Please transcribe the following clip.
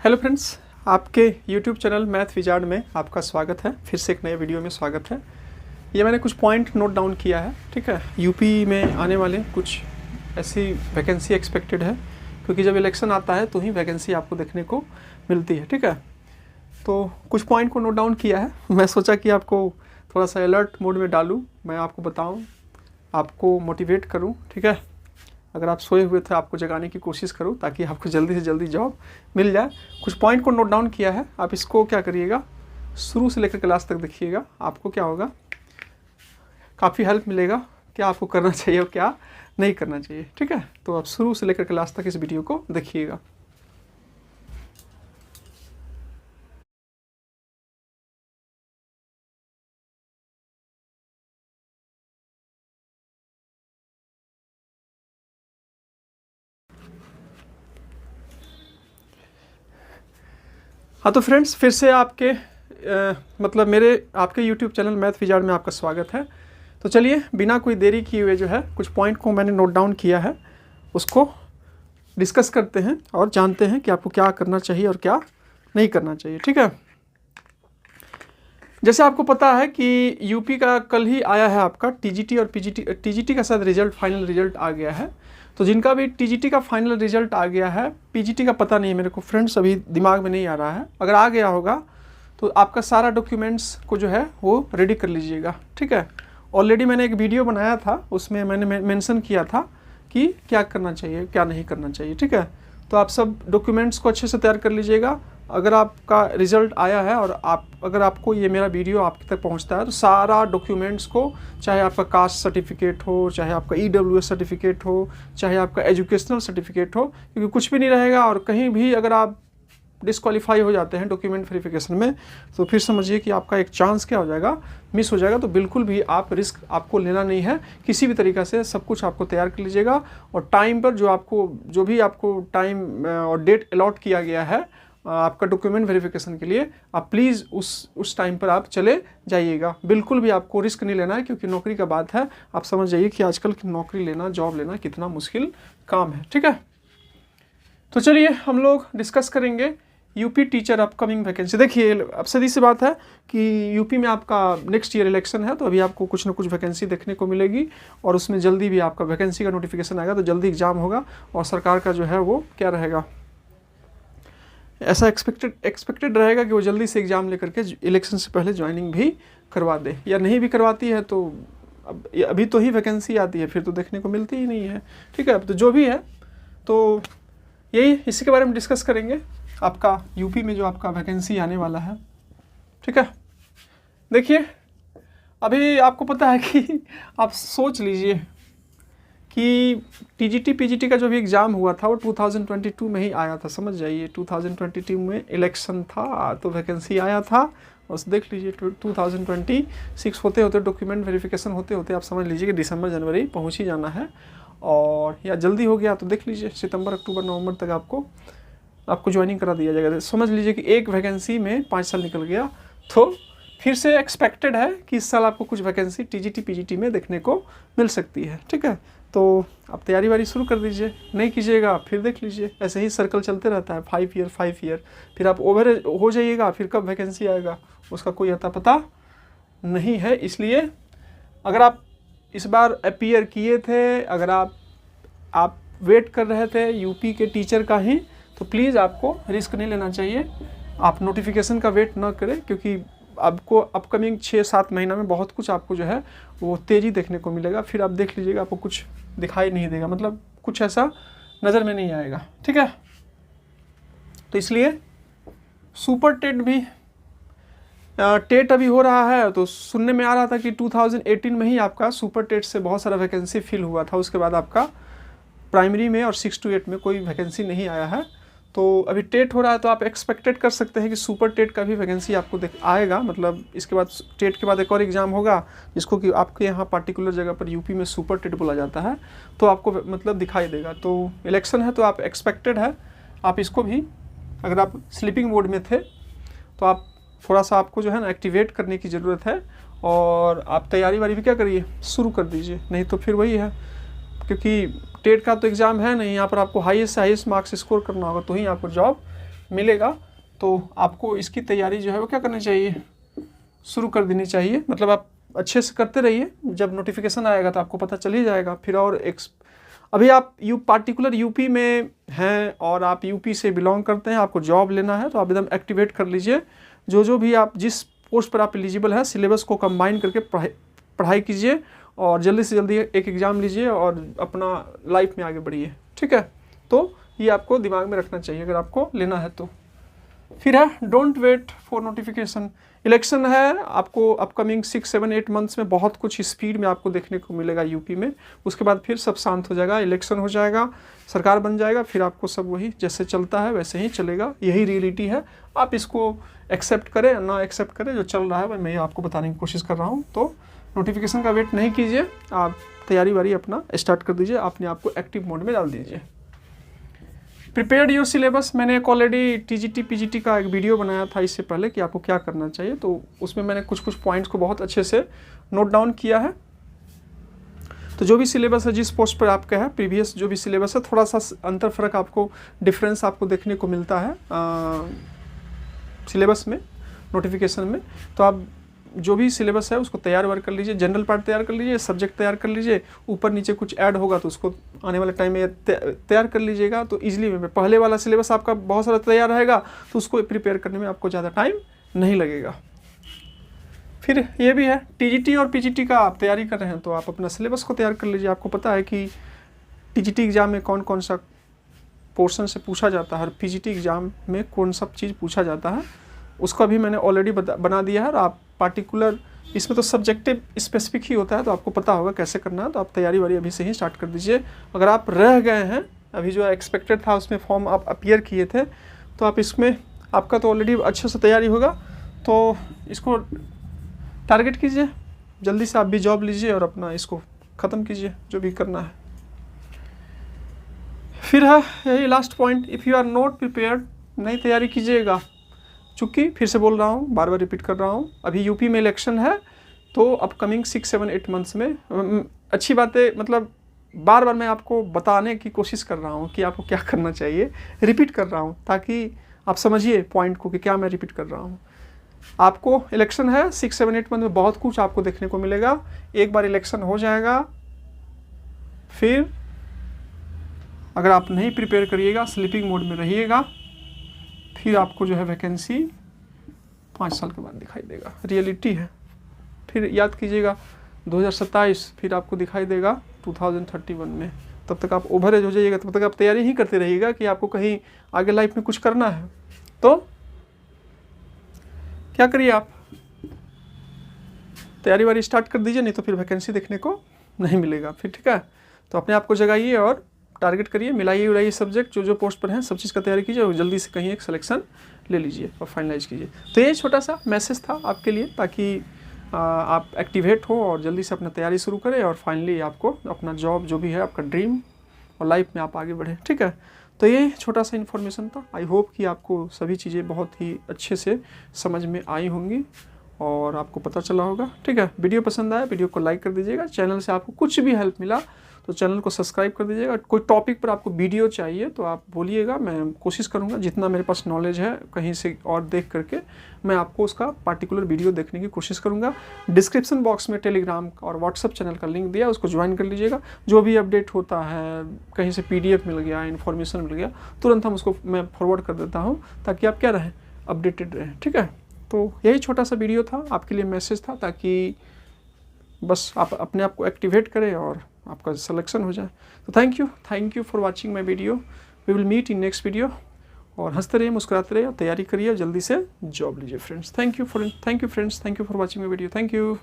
Hello friends, आपके YouTube channel math wizard में आपका स्वागत है। फिर से एक नए वीडियो में स्वागत है। ये मैंने कुछ पॉइंट नोट डाउन किया है, ठीक है। यूपी में आने वाले कुछ ऐसी वैकेंसी एक्सपेक्टेड है, क्योंकि जब इलेक्शन आता है तो ही वैकेंसी आपको देखने को मिलती है, ठीक है। तो कुछ पॉइंट को नोट डाउन किया है। मैं सोचा कि आपको थोड़ा सा अलर्ट मोड में डालूँ, मैं आपको बताऊँ, आपको मोटिवेट करूँ, ठीक है। अगर आप सोए हुए थे आपको जगाने की कोशिश करूँ ताकि आपको जल्दी से जल्दी जॉब मिल जाए। कुछ पॉइंट को नोट डाउन किया है, आप इसको क्या करिएगा, शुरू से लेकर क्लास तक देखिएगा। आपको क्या होगा, काफ़ी हेल्प मिलेगा, क्या आपको करना चाहिए और क्या नहीं करना चाहिए, ठीक है। तो आप शुरू से लेकर क्लास तक इस वीडियो को देखिएगा। हाँ तो फ्रेंड्स, फिर से आपके मतलब मेरे आपके YouTube चैनल मैथ विजार्ड में आपका स्वागत है। तो चलिए बिना कोई देरी किए हुए जो है कुछ पॉइंट को मैंने नोट डाउन किया है, उसको डिस्कस करते हैं और जानते हैं कि आपको क्या करना चाहिए और क्या नहीं करना चाहिए, ठीक है। जैसे आपको पता है कि यूपी का कल ही आया है आपका टीजीटी और पीजीटी, टीजीटी का शायद रिजल्ट, फाइनल रिजल्ट आ गया है। तो जिनका भी टीजीटी का फाइनल रिजल्ट आ गया है, पीजीटी का पता नहीं है मेरे को फ्रेंड्स, अभी दिमाग में नहीं आ रहा है। अगर आ गया होगा तो आपका सारा डॉक्यूमेंट्स को जो है वो रेडी कर लीजिएगा, ठीक है। ऑलरेडी मैंने एक वीडियो बनाया था, उसमें मैंने मेंशन किया था कि क्या करना चाहिए क्या नहीं करना चाहिए, ठीक है। तो आप सब डॉक्यूमेंट्स को अच्छे से तैयार कर लीजिएगा। अगर आपका रिज़ल्ट आया है और अगर आपको ये मेरा वीडियो आपके तक पहुंचता है तो सारा डॉक्यूमेंट्स को, चाहे आपका कास्ट सर्टिफिकेट हो, चाहे आपका ईडब्ल्यूएस सर्टिफिकेट हो, चाहे आपका एजुकेशनल सर्टिफिकेट हो, क्योंकि कुछ भी नहीं रहेगा। और कहीं भी अगर आप डिस्क्वालीफाई हो जाते हैं डॉक्यूमेंट वेरिफिकेशन में, तो फिर समझिए कि आपका एक चांस क्या हो जाएगा, मिस हो जाएगा। तो बिल्कुल भी आप रिस्क आपको लेना नहीं है किसी भी तरीक़ा से। सब कुछ आपको तैयार कर लीजिएगा और टाइम पर जो भी आपको टाइम और डेट अलॉट किया गया है आपका डॉक्यूमेंट वेरिफिकेशन के लिए, आप प्लीज़ उस टाइम पर आप चले जाइएगा। बिल्कुल भी आपको रिस्क नहीं लेना है, क्योंकि नौकरी का बात है। आप समझ जाइए कि आजकल की नौकरी लेना, जॉब लेना कितना मुश्किल काम है, ठीक है। तो चलिए हम लोग डिस्कस करेंगे यूपी टीचर अपकमिंग वैकेंसी। देखिए अब सीधी सी बात है कि यूपी में आपका नेक्स्ट ईयर इलेक्शन है, तो अभी आपको कुछ ना कुछ वैकेंसी देखने को मिलेगी और उसमें जल्दी भी आपका वैकेंसी का नोटिफिकेशन आएगा, तो जल्दी एग्जाम होगा और सरकार का जो है वो क्या रहेगा, ऐसा एक्सपेक्टेड रहेगा कि वो जल्दी से एग्ज़ाम लेकर के इलेक्शन से पहले ज्वाइनिंग भी करवा दे। या नहीं भी करवाती है तो अभी तो ही वैकेंसी आती है, फिर तो देखने को मिलती ही नहीं है, ठीक है। अब तो जो भी है तो यही इसी के बारे में डिस्कस करेंगे, आपका यूपी में जो आपका वैकेंसी आने वाला है, ठीक है। देखिए अभी आपको पता है कि आप सोच लीजिए कि टीजीटी पीजीटी का जो भी एग्ज़ाम हुआ था वो 2022 में ही आया था, समझ जाइए। 2022 में इलेक्शन था तो वैकेंसी आया था, और देख लीजिए 2026 होते होते, डॉक्यूमेंट वेरिफिकेशन होते होते आप समझ लीजिए कि दिसंबर जनवरी पहुंच ही जाना है। और या जल्दी हो गया तो देख लीजिए सितंबर अक्टूबर नवंबर तक आपको ज्वाइनिंग करा दिया जाएगा। समझ लीजिए कि एक वैकेंसी में 5 साल निकल गया। तो फिर से एक्सपेक्टेड है कि इस साल आपको कुछ वैकेंसी टीजीटी पीजीटी में देखने को मिल सकती है, ठीक है। तो आप तैयारी वारी शुरू कर दीजिए, नहीं कीजिएगा फिर देख लीजिए, ऐसे ही सर्कल चलते रहता है, 5 ईयर, फिर आप ओवर हो जाइएगा, फिर कब वैकेंसी आएगा उसका कोई अता पता नहीं है। इसलिए अगर आप इस बार अपीयर किए थे, अगर आप वेट कर रहे थे यूपी के टीचर का ही, तो प्लीज़ आपको रिस्क नहीं लेना चाहिए। आप नोटिफिकेशन का वेट ना करें, क्योंकि आपको अपकमिंग 6-7 महीना में बहुत कुछ आपको जो है वो तेज़ी देखने को मिलेगा। फिर आप देख लीजिएगा आपको कुछ दिखाई नहीं देगा, मतलब कुछ ऐसा नज़र में नहीं आएगा, ठीक है। तो इसलिए सुपर टेट भी, टेट अभी हो रहा है, तो सुनने में आ रहा था कि 2018 में ही आपका सुपर टेट से बहुत सारा वैकेंसी फिल हुआ था। उसके बाद आपका प्राइमरी में और 6 to 8 में कोई वैकेंसी नहीं आया है। तो अभी टेट हो रहा है, तो आप एक्सपेक्टेड कर सकते हैं कि सुपर टेट का भी वैकेंसी आपको आएगा। मतलब इसके बाद टेट के बाद एक और एग्ज़ाम होगा, जिसको कि आपके यहाँ पार्टिकुलर जगह पर यूपी में सुपर टेट बोला जाता है, तो आपको मतलब दिखाई देगा। तो इलेक्शन है तो आप एक्सपेक्टेड है, आप इसको भी, अगर आप स्लीपिंग मोड में थे तो आप थोड़ा सा आपको जो है ना एक्टिवेट करने की ज़रूरत है, और आप तैयारी वारी भी क्या करिए, शुरू कर दीजिए। नहीं तो फिर वही है, क्योंकि टेट का तो एग्ज़ाम है नहीं, यहाँ पर आपको हाईएस्ट से हाईएस्ट मार्क्स स्कोर करना होगा तो ही आपको जॉब मिलेगा तो आपको इसकी तैयारी जो है वो क्या करनी चाहिए, शुरू कर देनी चाहिए। मतलब आप अच्छे से करते रहिए, जब नोटिफिकेशन आएगा तो आपको पता चल ही जाएगा। फिर और अभी आप पार्टिकुलर यूपी में हैं और आप यूपी से बिलोंग करते हैं, आपको जॉब लेना है तो आप एकदम एक्टिवेट कर लीजिए। जो भी आप जिस पोस्ट पर आप एलिजिबल है, सिलेबस को कंबाइन करके पढ़ाई कीजिए और जल्दी से जल्दी एक एग्ज़ाम लीजिए और अपना लाइफ में आगे बढ़िए, ठीक है। तो ये आपको दिमाग में रखना चाहिए अगर आपको लेना है तो। फिर है don't wait for notification. Election है, आपको अपकमिंग 6, 7, 8 मंथ्स में बहुत कुछ स्पीड में आपको देखने को मिलेगा यूपी में। उसके बाद फिर सब शांत हो जाएगा, इलेक्शन हो जाएगा, सरकार बन जाएगा, फिर आपको सब वही जैसे चलता है वैसे ही चलेगा। यही रियलिटी है, आप इसको एक्सेप्ट करें ना एक्सेप्ट करें, जो चल रहा है मैं आपको बताने की कोशिश कर रहा हूँ। तो नोटिफिकेशन का वेट नहीं कीजिए, आप तैयारी वारी अपना स्टार्ट कर दीजिए, अपने आप को एक्टिव मोड में डाल दीजिए। प्रिपेयर्ड योर सिलेबस, मैंने एक ऑलरेडी टीजीटी पीजीटी का एक वीडियो बनाया था इससे पहले कि आपको क्या करना चाहिए, तो उसमें मैंने कुछ पॉइंट्स को बहुत अच्छे से नोट डाउन किया है। तो जो भी सिलेबस है, जिस पोस्ट पर आपका है, प्रीवियस जो भी सिलेबस है, थोड़ा सा अंतर फ़र्क आपको, डिफरेंस आपको देखने को मिलता है सिलेबस में, नोटिफिकेशन में। तो आप जो भी सिलेबस है उसको तैयार वार कर लीजिए, जनरल पार्ट तैयार कर लीजिए, सब्जेक्ट तैयार कर लीजिए, ऊपर नीचे कुछ ऐड होगा तो उसको आने वाले टाइम में तैयार कर लीजिएगा। तो ईजिली में पहले वाला सिलेबस आपका बहुत सारा तैयार रहेगा तो उसको प्रिपेयर करने में आपको ज़्यादा टाइम नहीं लगेगा। फिर ये भी है, टीजीटी और पीजीटी का आप तैयारी कर रहे हैं तो आप अपना सिलेबस को तैयार कर लीजिए। आपको पता है कि टीजीटी एग्ज़ाम में कौन कौन सा पोर्शन से पूछा जाता है और पीजीटी एग्ज़ाम में कौन सा चीज़ पूछा जाता है, उसका भी मैंने ऑलरेडी बना दिया है। और आप पार्टिकुलर, इसमें तो सब्जेक्टिव स्पेसिफिक ही होता है तो आपको पता होगा कैसे करना है। तो आप तैयारी वारी अभी से ही स्टार्ट कर दीजिए। अगर आप रह गए हैं, अभी जो एक्सपेक्टेड था उसमें फॉर्म आप अपीयर किए थे, तो आप इसमें, आपका तो ऑलरेडी अच्छे से तैयारी होगा, तो इसको टारगेट कीजिए, जल्दी से आप भी जॉब लीजिए और अपना इसको ख़त्म कीजिए जो भी करना है। फिर है यही last point, if you are not prepared, नहीं तैयारी कीजिएगा। चूँकि फिर से बोल रहा हूँ, बार बार रिपीट कर रहा हूँ, अभी यूपी में इलेक्शन है तो अपकमिंग 6, 7, 8 मंथ्स में अच्छी बातें, मतलब बार बार मैं आपको बताने की कोशिश कर रहा हूँ कि आपको क्या करना चाहिए, रिपीट कर रहा हूँ ताकि आप समझिए पॉइंट को कि क्या मैं रिपीट कर रहा हूँ। आपको इलेक्शन है 6, 7, 8 मंथ में, बहुत कुछ आपको देखने को मिलेगा। एक बार इलेक्शन हो जाएगा, फिर अगर आप नहीं प्रिपेयर करिएगा, स्लीपिंग मोड में रहिएगा, फिर आपको जो है वैकेंसी 5 साल के बाद दिखाई देगा। रियलिटी है। फिर याद कीजिएगा 2027, फिर आपको दिखाई देगा 2031 में। तब तक आप ओवर एज हो जाइएगा, तब तक आप तैयारी ही करते रहिएगा कि आपको कहीं आगे लाइफ में कुछ करना है। तो क्या करिए, आप तैयारी वारी स्टार्ट कर दीजिए, नहीं तो फिर वैकेंसी देखने को नहीं मिलेगा फिर, ठीक है। तो अपने आप को जगाइए और टारगेट करिए, मिलाइए उड़ाइए सब्जेक्ट, जो पोस्ट पर हैं सब चीज़ का तैयारी कीजिए और जल्दी से कहीं एक सिलेक्शन ले लीजिए और फाइनलाइज कीजिए। तो ये छोटा सा मैसेज था आपके लिए, ताकि आप एक्टिवेट हो और जल्दी से अपना तैयारी शुरू करें और फाइनली आपको अपना जॉब जो भी है, आपका ड्रीम और लाइफ में आप आगे बढ़ें, ठीक है। तो ये छोटा सा इन्फॉर्मेशन था। आई होप कि आपको सभी चीज़ें बहुत ही अच्छे से समझ में आई होंगी और आपको पता चला होगा, ठीक है। वीडियो पसंद आया, वीडियो को लाइक कर दीजिएगा। चैनल से आपको कुछ भी हेल्प मिला तो चैनल को सब्सक्राइब कर दीजिएगा। कोई टॉपिक पर आपको वीडियो चाहिए तो आप बोलिएगा, मैं कोशिश करूंगा जितना मेरे पास नॉलेज है कहीं से और देख करके मैं आपको उसका पार्टिकुलर वीडियो देखने की कोशिश करूंगा। डिस्क्रिप्शन बॉक्स में टेलीग्राम और व्हाट्सअप चैनल का लिंक दिया, उसको ज्वाइन कर लीजिएगा। जो भी अपडेट होता है, कहीं से PDF मिल गया, इन्फॉर्मेशन मिल गया, तुरंत हम उसको मैं फॉरवर्ड कर देता हूँ ताकि आप क्या रहें, अपडेटेड रहें, ठीक है। तो यही छोटा सा वीडियो था, आपके लिए मैसेज था, ताकि बस आप अपने आप को एक्टिवेट करें और आपका सिलेक्शन हो जाए। तो thank you for watching my video. We will meet in next video. और हंसते रहिए, मुस्कुराते रहिए, तैयारी करिए, जल्दी से जॉब लीजिए friends. Thank you friends, thank you for watching my video. Thank you.